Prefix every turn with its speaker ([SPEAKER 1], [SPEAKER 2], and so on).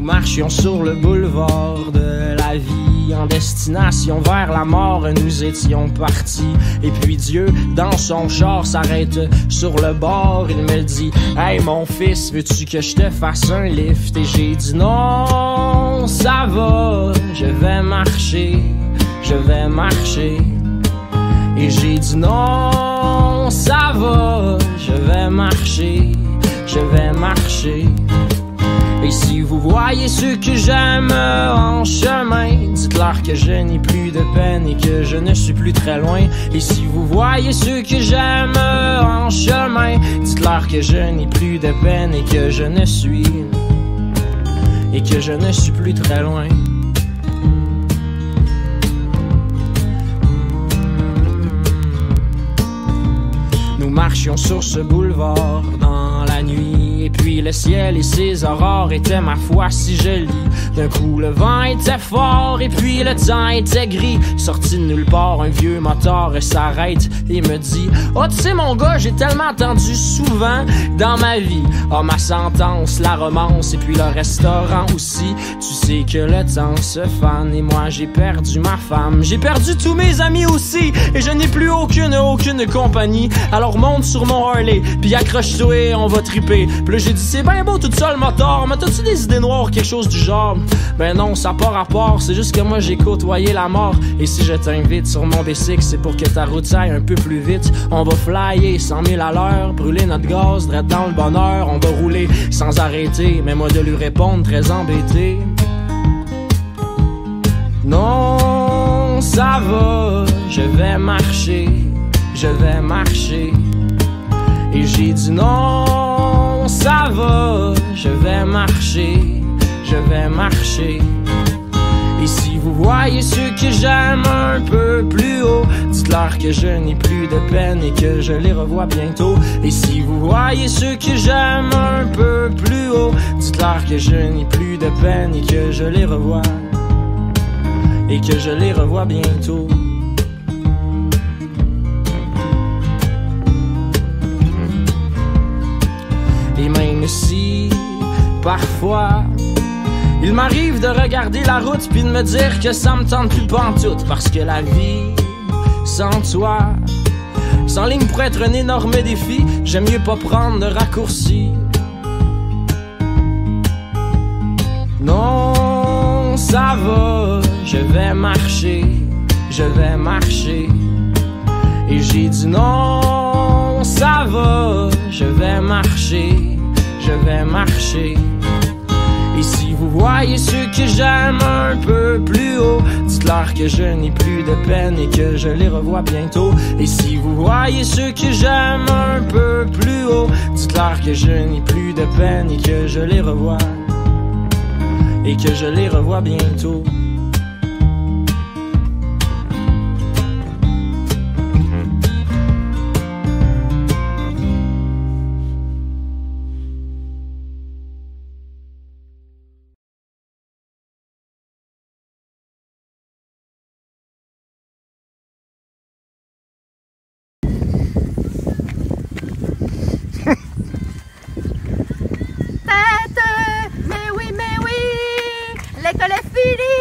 [SPEAKER 1] marchions sur le boulevard de la vie, en destination vers la mort, nous étions partis. Et puis Dieu, dans son char, s'arrête sur le bord. Il me dit: hey mon fils, veux-tu que je te fasse un lift? Et j'ai dit non, ça va, je vais marcher, je vais marcher. Et j'ai dit non, ça va, je vais marcher, je vais marcher. Et si vous voyez ceux que j'aime en chemin, dites-leur que je n'ai plus de peine et que je ne suis plus très loin. Et si vous voyez ceux que j'aime en chemin, dites-leur que je n'ai plus de peine et que je ne suis plus très loin. Nous marchions sur ce boulevard dans la nuit, et puis le ciel et ses aurores étaient ma foi si jolis. D'un coup le vent était fort et puis le temps était gris. Sorti de nulle part, un vieux moteur s'arrête et me dit: oh tu sais mon gars, j'ai tellement entendu souvent dans ma vie, oh ma sentence, la romance et puis le restaurant aussi. Tu sais que le temps se fane et moi j'ai perdu ma femme, j'ai perdu tous mes amis aussi, et je n'ai plus aucune compagnie. Alors monte sur mon Harley, puis accroche-toi, on va triper. Puis là j'ai dit: c'est bien beau tout ça le moteur, mais t'as-tu des idées noires, quelque chose du genre? Ben non, ça n'a pas rapport, c'est juste que moi j'ai côtoyé la mort. Et si je t'invite sur mon bicycle, c'est pour que ta route aille un peu plus vite. On va flyer 100 000 à l'heure, brûler notre gaz, direct dans le bonheur. On va rouler sans arrêter, mais moi de lui répondre très embêté: non, ça va, je vais marcher, je vais marcher. Et j'ai dit non, ça va, je vais marcher, je vais marcher. Et si vous voyez ceux que j'aime un peu plus haut, dites-leur que je n'ai plus de peine et que je les revois bientôt. Et si vous voyez ceux que j'aime un peu plus haut, dites-leur que je n'ai plus de peine et que je les revois, et que je les revois bientôt. Et même si, parfois, il m'arrive de regarder la route puis de me dire que ça me tente plus pantoute, parce que la vie, sans toi, sans ligne pourrait être un énorme défi. J'aime mieux pas prendre de raccourcis. Non, ça va, je vais marcher, je vais marcher. Et j'ai dit non, ça va, je vais marcher, je vais marcher. Et si vous voyez ceux que j'aime un peu plus haut, dites-leur que je n'ai plus de peine et que je les revois bientôt. Et si vous voyez ceux que j'aime un peu plus haut, dites-leur que je n'ai plus de peine et que je les revois, et que je les revois bientôt.
[SPEAKER 2] Mais oui, l'école est finie!